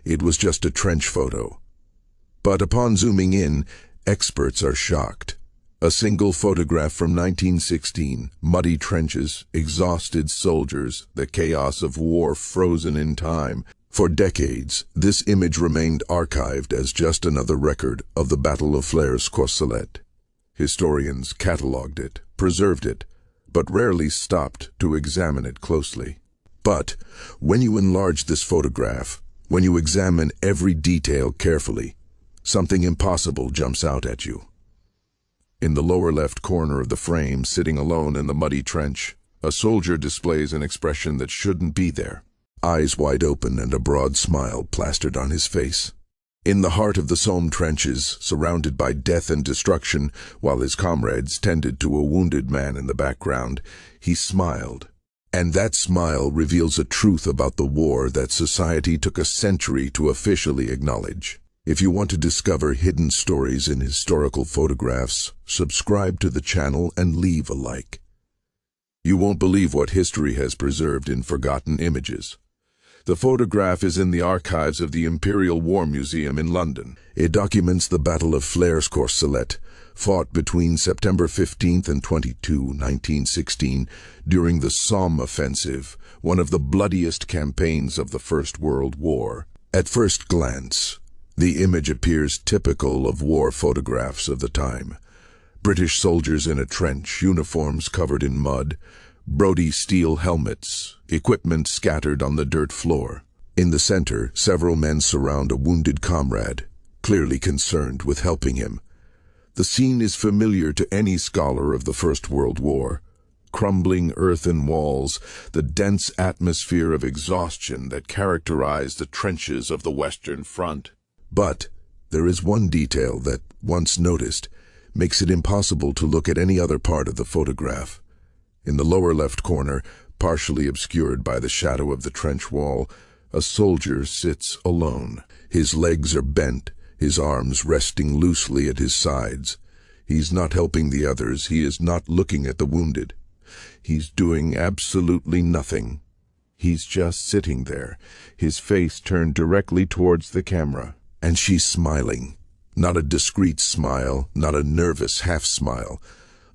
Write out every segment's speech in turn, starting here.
It was just a trench photo. But upon zooming in, experts are shocked. A single photograph from 1916, muddy trenches, exhausted soldiers, the chaos of war frozen in time. For decades, this image remained archived as just another record of the Battle of Flers-Courcelette. Historians catalogued it, preserved it, but rarely stopped to examine it closely. But when you enlarge this photograph, when you examine every detail carefully, something impossible jumps out at you. In the lower left corner of the frame, sitting alone in the muddy trench, a soldier displays an expression that shouldn't be there. Eyes wide open and a broad smile plastered on his face. In the heart of the Somme trenches, surrounded by death and destruction, while his comrades tended to a wounded man in the background, he smiled. And that smile reveals a truth about the war that society took a century to officially acknowledge. If you want to discover hidden stories in historical photographs, subscribe to the channel and leave a like. You won't believe what history has preserved in forgotten images. The photograph is in the archives of the Imperial War Museum in London. It documents the Battle of Flers-Courcelette, fought between September 15 and 22, 1916, during the Somme Offensive, one of the bloodiest campaigns of the First World War. At first glance, the image appears typical of war photographs of the time. British soldiers in a trench, uniforms covered in mud, Brodie steel helmets, equipment scattered on the dirt floor. In the center, several men surround a wounded comrade, clearly concerned with helping him. The scene is familiar to any scholar of the First World War. Crumbling earthen walls, the dense atmosphere of exhaustion that characterized the trenches of the Western Front. But there is one detail that, once noticed, makes it impossible to look at any other part of the photograph. In the lower left corner, partially obscured by the shadow of the trench wall, a soldier sits alone. His legs are bent, his arms resting loosely at his sides. He's not helping the others, he is not looking at the wounded. He's doing absolutely nothing. He's just sitting there, his face turned directly towards the camera. And she's smiling. Not a discreet smile, not a nervous half-smile.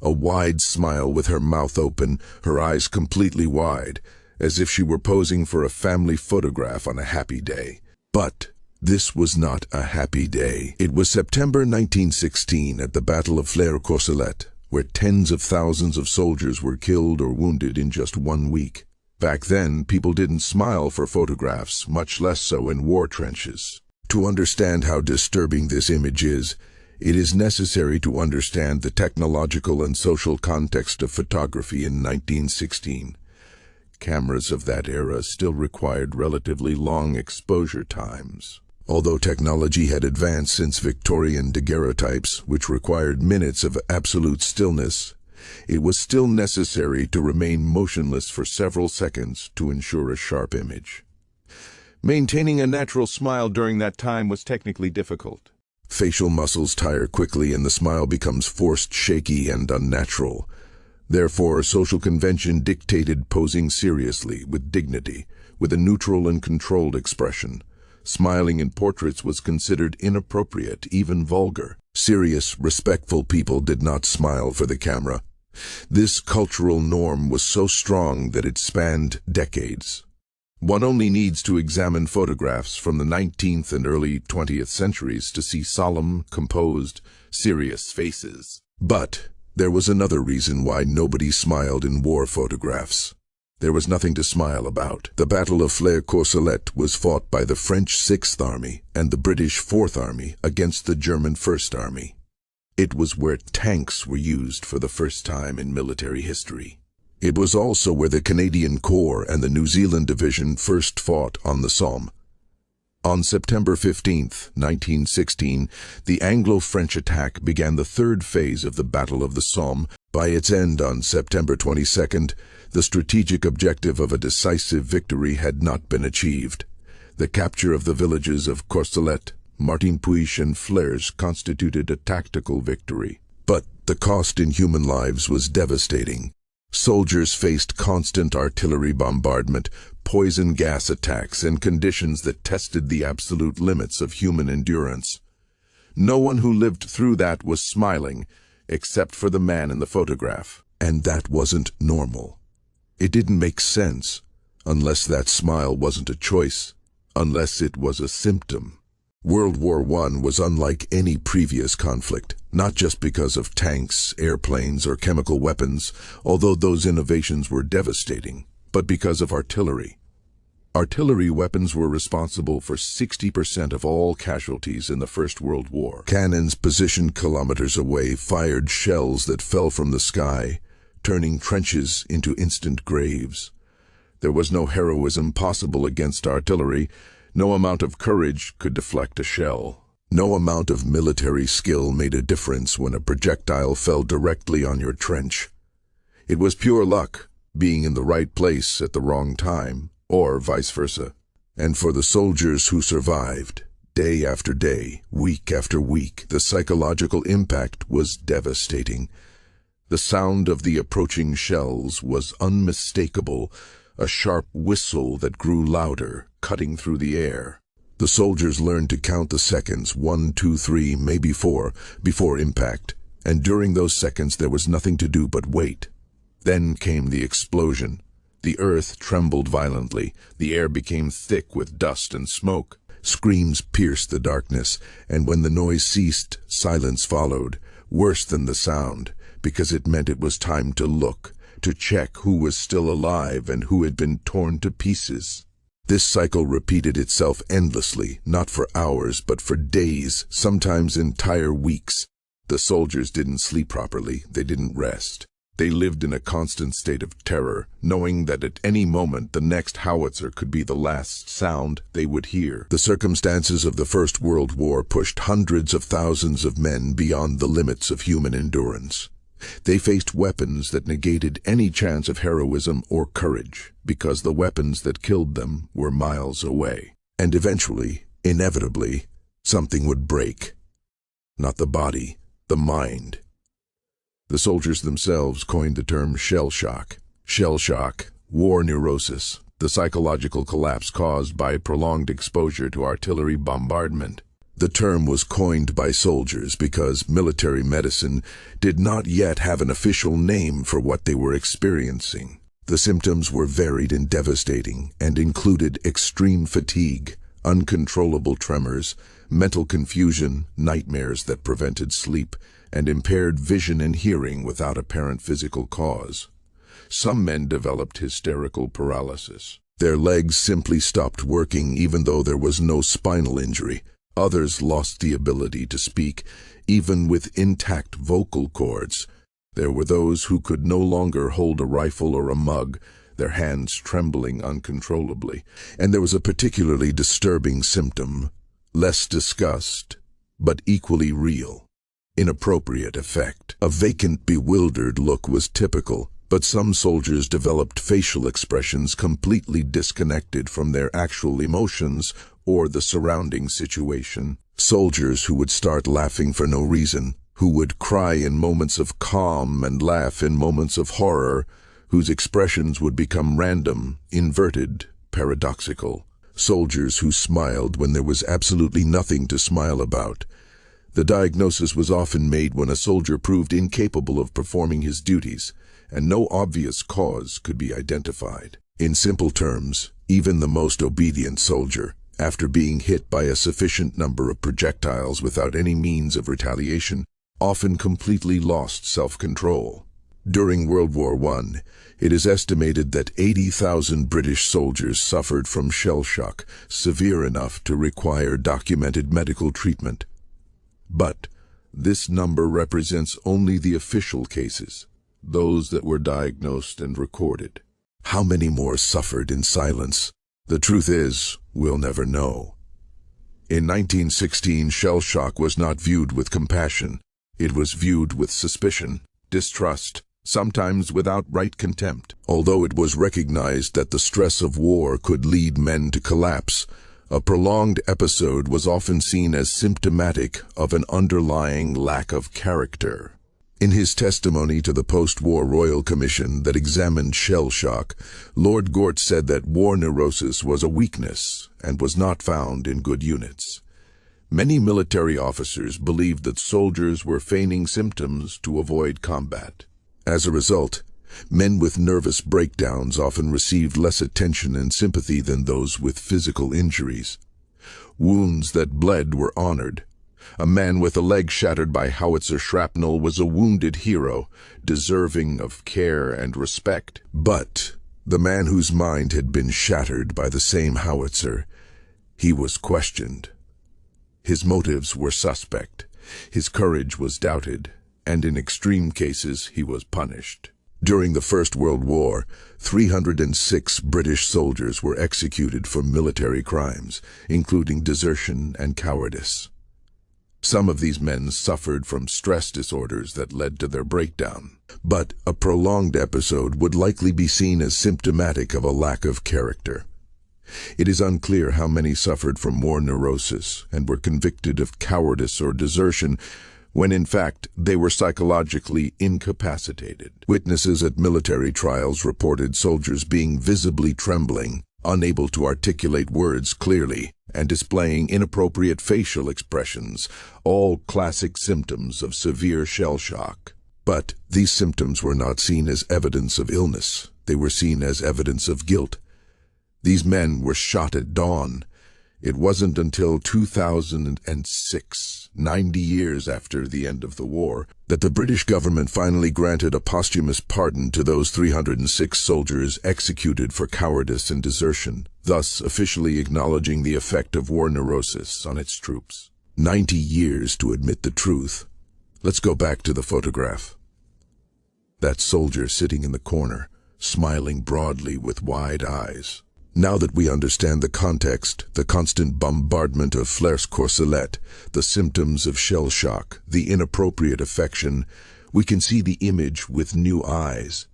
A wide smile with her mouth open, her eyes completely wide, as if she were posing for a family photograph on a happy day. But this was not a happy day. It was September 1916 at the Battle of Flers-Courcelette, where tens of thousands of soldiers were killed or wounded in just 1 week. Back then, people didn't smile for photographs, much less so in war trenches. To understand how disturbing this image is, it is necessary to understand the technological and social context of photography in 1916. Cameras of that era still required relatively long exposure times. Although technology had advanced since Victorian daguerreotypes, which required minutes of absolute stillness, it was still necessary to remain motionless for several seconds to ensure a sharp image. Maintaining a natural smile during that time was technically difficult. Facial muscles tire quickly and the smile becomes forced, shaky, and unnatural. Therefore, social convention dictated posing seriously, with dignity, with a neutral and controlled expression. Smiling in portraits was considered inappropriate, even vulgar. Serious, respectful people did not smile for the camera. This cultural norm was so strong that it spanned decades. One only needs to examine photographs from the 19th and early 20th centuries to see solemn, composed, serious faces. But there was another reason why nobody smiled in war photographs. There was nothing to smile about. The Battle of Flers-Courcelette was fought by the French 6th Army and the British 4th Army against the German 1st Army. It was where tanks were used for the first time in military history. It was also where the Canadian Corps and the New Zealand Division first fought on the Somme. On September 15, 1916, the Anglo-French attack began the third phase of the Battle of the Somme. By its end on September 22nd, the strategic objective of a decisive victory had not been achieved. The capture of the villages of Courcelette, Martinpuich, and Flers constituted a tactical victory. But the cost in human lives was devastating. Soldiers faced constant artillery bombardment, poison gas attacks, and conditions that tested the absolute limits of human endurance. No one who lived through that was smiling, except for the man in the photograph. And that wasn't normal. It didn't make sense, unless that smile wasn't a choice, unless it was a symptom. World War I was unlike any previous conflict, not just because of tanks, airplanes, or chemical weapons, although those innovations were devastating, but because of artillery. Artillery weapons were responsible for 60% of all casualties in the First World War. Cannons positioned kilometers away fired shells that fell from the sky, turning trenches into instant graves. There was no heroism possible against artillery. No amount of courage could deflect a shell. No amount of military skill made a difference when a projectile fell directly on your trench. It was pure luck, being in the right place at the wrong time, or vice versa. And for the soldiers who survived, day after day, week after week, the psychological impact was devastating. The sound of the approaching shells was unmistakable, a sharp whistle that grew louder, cutting through the air. The soldiers learned to count the seconds, 1, 2, 3, maybe 4, before impact, and during those seconds there was nothing to do but wait. Then came the explosion. The earth trembled violently, the air became thick with dust and smoke. Screams pierced the darkness, and when the noise ceased, silence followed, worse than the sound, because it meant it was time to look, to check who was still alive and who had been torn to pieces. This cycle repeated itself endlessly, not for hours, but for days, sometimes entire weeks. The soldiers didn't sleep properly, they didn't rest. They lived in a constant state of terror, knowing that at any moment the next howitzer could be the last sound they would hear. The circumstances of the First World War pushed hundreds of thousands of men beyond the limits of human endurance. They faced weapons that negated any chance of heroism or courage, because the weapons that killed them were miles away. And eventually, inevitably, something would break. Not the body, the mind. The soldiers themselves coined the term shell shock. Shell shock, war neurosis, the psychological collapse caused by prolonged exposure to artillery bombardment. The term was coined by soldiers because military medicine did not yet have an official name for what they were experiencing. The symptoms were varied and devastating and included extreme fatigue, uncontrollable tremors, mental confusion, nightmares that prevented sleep, and impaired vision and hearing without apparent physical cause. Some men developed hysterical paralysis. Their legs simply stopped working even though there was no spinal injury. Others lost the ability to speak, even with intact vocal cords. There were those who could no longer hold a rifle or a mug, their hands trembling uncontrollably. And there was a particularly disturbing symptom, less discussed, but equally real. Inappropriate effect. A vacant, bewildered look was typical, but some soldiers developed facial expressions completely disconnected from their actual emotions or the surrounding situation. Soldiers who would start laughing for no reason, who would cry in moments of calm and laugh in moments of horror, whose expressions would become random, inverted, paradoxical. Soldiers who smiled when there was absolutely nothing to smile about. The diagnosis was often made when a soldier proved incapable of performing his duties, and no obvious cause could be identified. In simple terms, even the most obedient soldier, after being hit by a sufficient number of projectiles without any means of retaliation, often completely lost self-control. During World War I, it is estimated that 80,000 British soldiers suffered from shell shock, severe enough to require documented medical treatment. But this number represents only the official cases, those that were diagnosed and recorded. How many more suffered in silence? The truth is, we'll never know. In 1916, shell shock was not viewed with compassion. It was viewed with suspicion, distrust, sometimes with outright contempt. Although it was recognized that the stress of war could lead men to collapse, a prolonged episode was often seen as symptomatic of an underlying lack of character. In his testimony to the post-war Royal Commission that examined shell shock, Lord Gort said that war neurosis was a weakness and was not found in good units. Many military officers believed that soldiers were feigning symptoms to avoid combat. As a result, men with nervous breakdowns often received less attention and sympathy than those with physical injuries. Wounds that bled were honored. A man with a leg shattered by howitzer shrapnel was a wounded hero, deserving of care and respect. But the man whose mind had been shattered by the same howitzer, he was questioned. His motives were suspect, his courage was doubted, and in extreme cases he was punished. During the First World War, 306 British soldiers were executed for military crimes, including desertion and cowardice. Some of these men suffered from stress disorders that led to their breakdown, but a prolonged episode would likely be seen as symptomatic of a lack of character. It is unclear how many suffered from war neurosis and were convicted of cowardice or desertion, when in fact they were psychologically incapacitated. Witnesses at military trials reported soldiers being visibly trembling, unable to articulate words clearly, and displaying inappropriate facial expressions, all classic symptoms of severe shell shock. But these symptoms were not seen as evidence of illness. They were seen as evidence of guilt. These men were shot at dawn. It wasn't until 2006, 90 years after the end of the war, that the British government finally granted a posthumous pardon to those 306 soldiers executed for cowardice and desertion, thus officially acknowledging the effect of war neurosis on its troops. 90 years to admit the truth. Let's go back to the photograph. That soldier sitting in the corner, smiling broadly with wide eyes. Now that we understand the context, the constant bombardment of Flers-Courcelette, the symptoms of shell shock, the inappropriate affection, we can see the image with new eyes.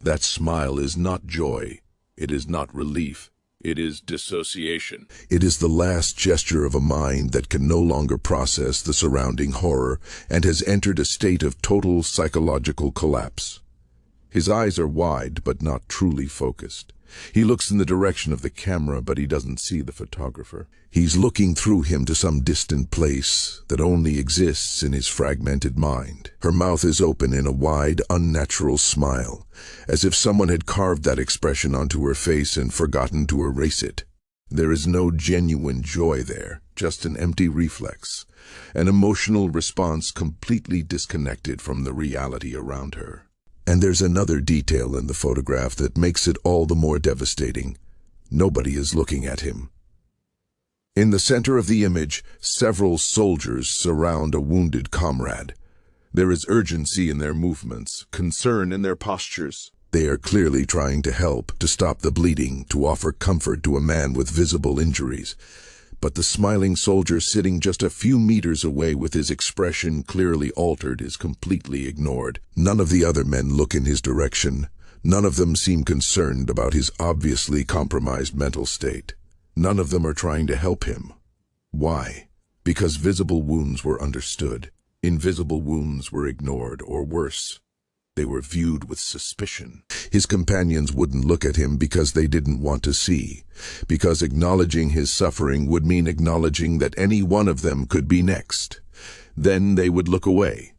That smile is not joy. It is not relief. It is dissociation. It is the last gesture of a mind that can no longer process the surrounding horror and has entered a state of total psychological collapse. His eyes are wide but not truly focused. He looks in the direction of the camera, but he doesn't see the photographer. He's looking through him to some distant place that only exists in his fragmented mind. Her mouth is open in a wide, unnatural smile, as if someone had carved that expression onto her face and forgotten to erase it. There is no genuine joy there, just an empty reflex, an emotional response completely disconnected from the reality around her. And there's another detail in the photograph that makes it all the more devastating. Nobody is looking at him. In the center of the image, several soldiers surround a wounded comrade. There is urgency in their movements, concern in their postures. They are clearly trying to help, to stop the bleeding, to offer comfort to a man with visible injuries. But the smiling soldier sitting just a few meters away with his expression clearly altered is completely ignored. None of the other men look in his direction. None of them seem concerned about his obviously compromised mental state. None of them are trying to help him. Why? Because visible wounds were understood. Invisible wounds were ignored, or worse, they were viewed with suspicion. His companions wouldn't look at him because they didn't want to see, because acknowledging his suffering would mean acknowledging that any one of them could be next. Then they would look away.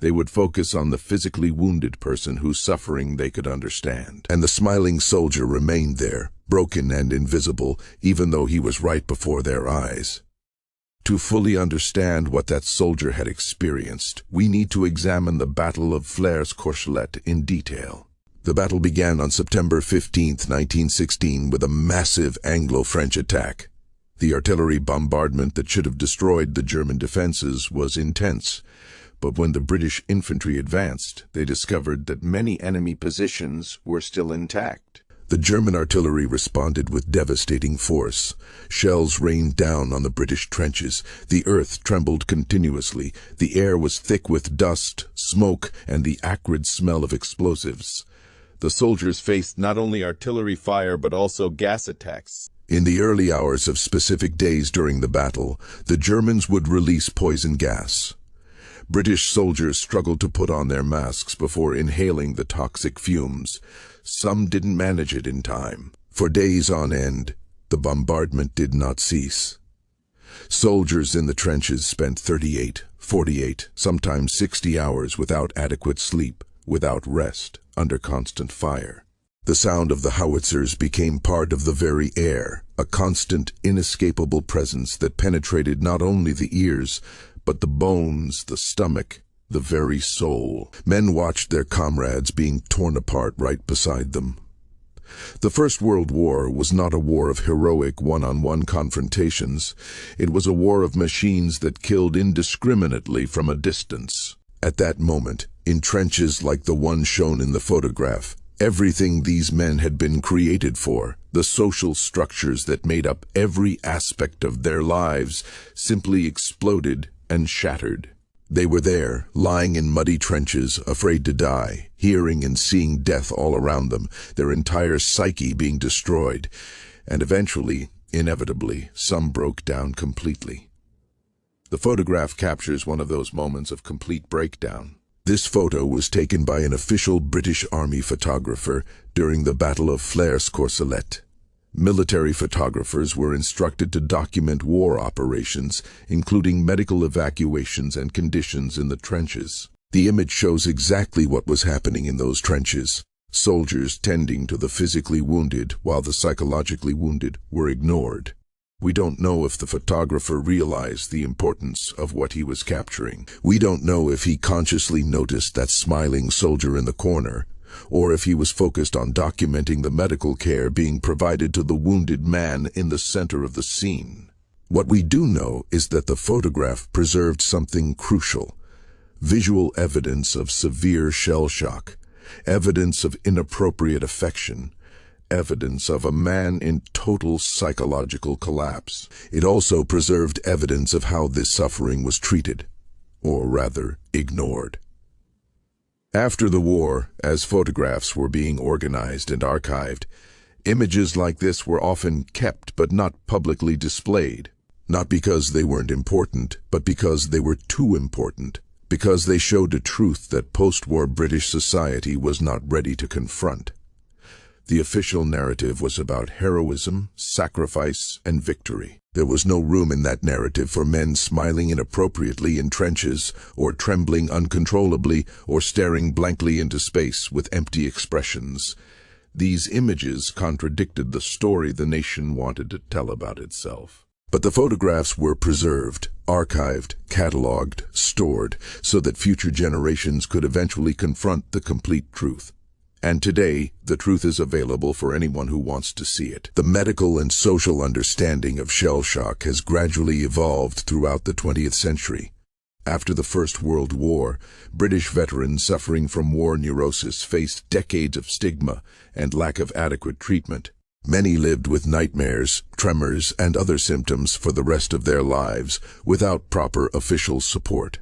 They would focus on the physically wounded person whose suffering they could understand. And the smiling soldier remained there, broken and invisible, even though he was right before their eyes. To fully understand what that soldier had experienced, we need to examine the Battle of Flers-Courcelette in detail. The battle began on September 15, 1916, with a massive Anglo-French attack. The artillery bombardment that should have destroyed the German defenses was intense, but when the British infantry advanced, they discovered that many enemy positions were still intact. The German artillery responded with devastating force. Shells rained down on the British trenches. The earth trembled continuously. The air was thick with dust, smoke, and the acrid smell of explosives. The soldiers faced not only artillery fire but also gas attacks. In the early hours of specific days during the battle, the Germans would release poison gas. British soldiers struggled to put on their masks before inhaling the toxic fumes. Some didn't manage it in time. For days on end, the bombardment did not cease. Soldiers in the trenches spent 38, 48, sometimes 60 hours without adequate sleep, without rest, under constant fire. The sound of the howitzers became part of the very air, a constant, inescapable presence that penetrated not only the ears, but the bones, the stomach, the very soul. Men watched their comrades being torn apart right beside them. The First World War was not a war of heroic one-on-one confrontations. It was a war of machines that killed indiscriminately from a distance. At that moment, in trenches like the one shown in the photograph, everything these men had been created for, the social structures that made up every aspect of their lives, simply exploded and shattered. They were there, lying in muddy trenches, afraid to die, hearing and seeing death all around them, their entire psyche being destroyed. And eventually, inevitably, some broke down completely. The photograph captures one of those moments of complete breakdown. This photo was taken by an official British Army photographer during the Battle of Flers-Courcelette. Military photographers were instructed to document war operations, including medical evacuations and conditions in the trenches. The image shows exactly what was happening in those trenches. Soldiers tending to the physically wounded while the psychologically wounded were ignored. We don't know if the photographer realized the importance of what he was capturing. We don't know if he consciously noticed that smiling soldier in the corner, or if he was focused on documenting the medical care being provided to the wounded man in the center of the scene. What we do know is that the photograph preserved something crucial: visual evidence of severe shell shock, evidence of inappropriate affection, evidence of a man in total psychological collapse. It also preserved evidence of how this suffering was treated, or rather, ignored. After the war, as photographs were being organized and archived, images like this were often kept but not publicly displayed. Not because they weren't important, but because they were too important. Because they showed a truth that post-war British society was not ready to confront. The official narrative was about heroism, sacrifice, and victory. There was no room in that narrative for men smiling inappropriately in trenches, or trembling uncontrollably, or staring blankly into space with empty expressions. These images contradicted the story the nation wanted to tell about itself. But the photographs were preserved, archived, cataloged, stored, so that future generations could eventually confront the complete truth. And today, the truth is available for anyone who wants to see it. The medical and social understanding of shell shock has gradually evolved throughout the 20th century. After the First World War, British veterans suffering from war neurosis faced decades of stigma and lack of adequate treatment. Many lived with nightmares, tremors, and other symptoms for the rest of their lives without proper official support.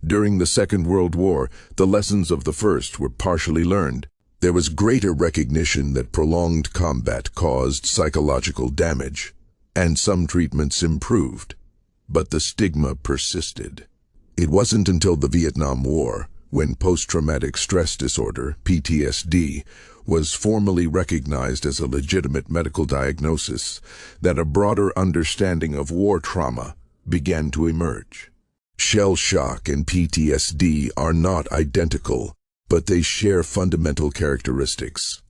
During the Second World War, the lessons of the First were partially learned. There was greater recognition that prolonged combat caused psychological damage, and some treatments improved, but the stigma persisted. It wasn't until the Vietnam War, when post-traumatic stress disorder, PTSD, was formally recognized as a legitimate medical diagnosis, that a broader understanding of war trauma began to emerge. Shell shock and PTSD are not identical, but they share fundamental characteristics.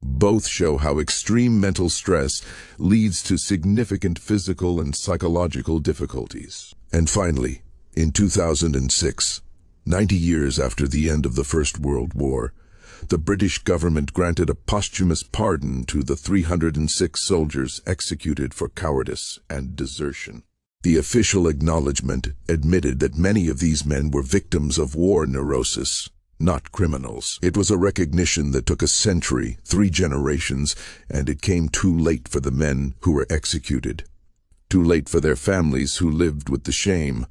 Both show how extreme mental stress leads to significant physical and psychological difficulties. And finally, in 2006, 90 years after the end of the First World War, the British government granted a posthumous pardon to the 306 soldiers executed for cowardice and desertion. The official acknowledgement admitted that many of these men were victims of war neurosis, not criminals. It was a recognition that took a century, 3 generations, and it came too late for the men who were executed. Too late for their families who lived with the shame.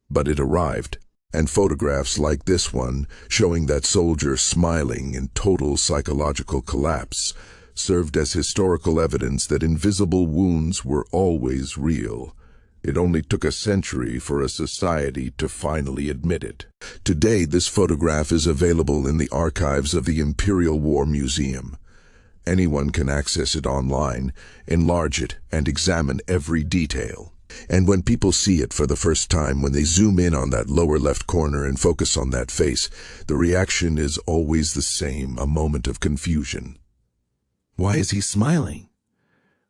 But it arrived, and photographs like this one, showing that soldier smiling in total psychological collapse, served as historical evidence that invisible wounds were always real. It only took a century for a society to finally admit it. Today, this photograph is available in the archives of the Imperial War Museum. Anyone can access it online, enlarge it, and examine every detail. And when people see it for the first time, when they zoom in on that lower left corner and focus on that face, the reaction is always the same, a moment of confusion. Why is he smiling?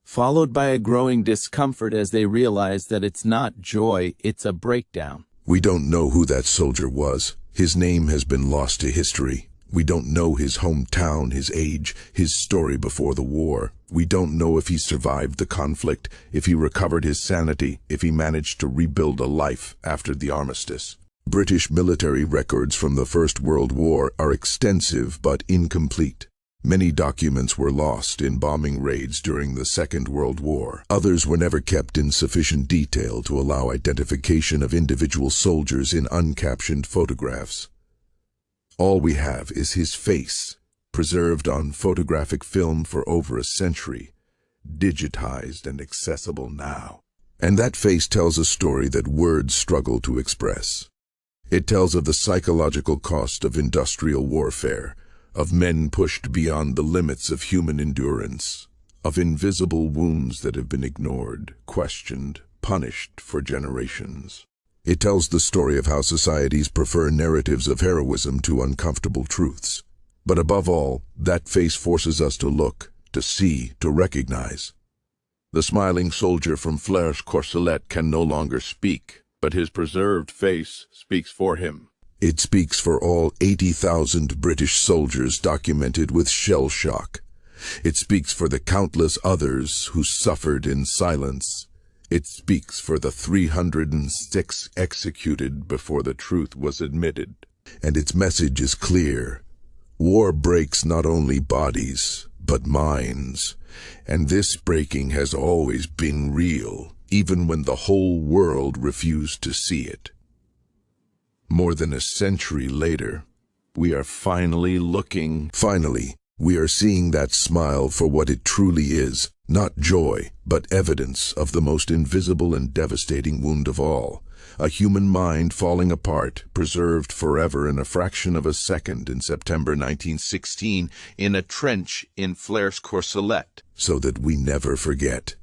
Followed by a growing discomfort as they realize that it's not joy, it's a breakdown. We don't know who that soldier was. His name has been lost to history. We don't know his hometown, his age, his story before the war. We don't know if he survived the conflict, if he recovered his sanity, if he managed to rebuild a life after the armistice. British military records from the First World War are extensive but incomplete. Many documents were lost in bombing raids during the Second World War. Others were never kept in sufficient detail to allow identification of individual soldiers in uncaptioned photographs. All we have is his face, preserved on photographic film for over a century, digitized and accessible now. And that face tells a story that words struggle to express. It tells of the psychological cost of industrial warfare, of men pushed beyond the limits of human endurance, of invisible wounds that have been ignored, questioned, punished for generations. It tells the story of how societies prefer narratives of heroism to uncomfortable truths. But above all, that face forces us to look, to see, to recognize. The smiling soldier from Flers-Courcelette can no longer speak, but his preserved face speaks for him. It speaks for all 80,000 British soldiers documented with shell shock. It speaks for the countless others who suffered in silence. It speaks for the 306 executed before the truth was admitted. And its message is clear. War breaks not only bodies, but minds. And this breaking has always been real, even when the whole world refused to see it. More than a century later, we are finally looking. Finally, we are seeing that smile for what it truly is, not joy, but evidence of the most invisible and devastating wound of all, a human mind falling apart, preserved forever in a fraction of a second in September 1916 in a trench in Flers-Courcelette, so that we never forget.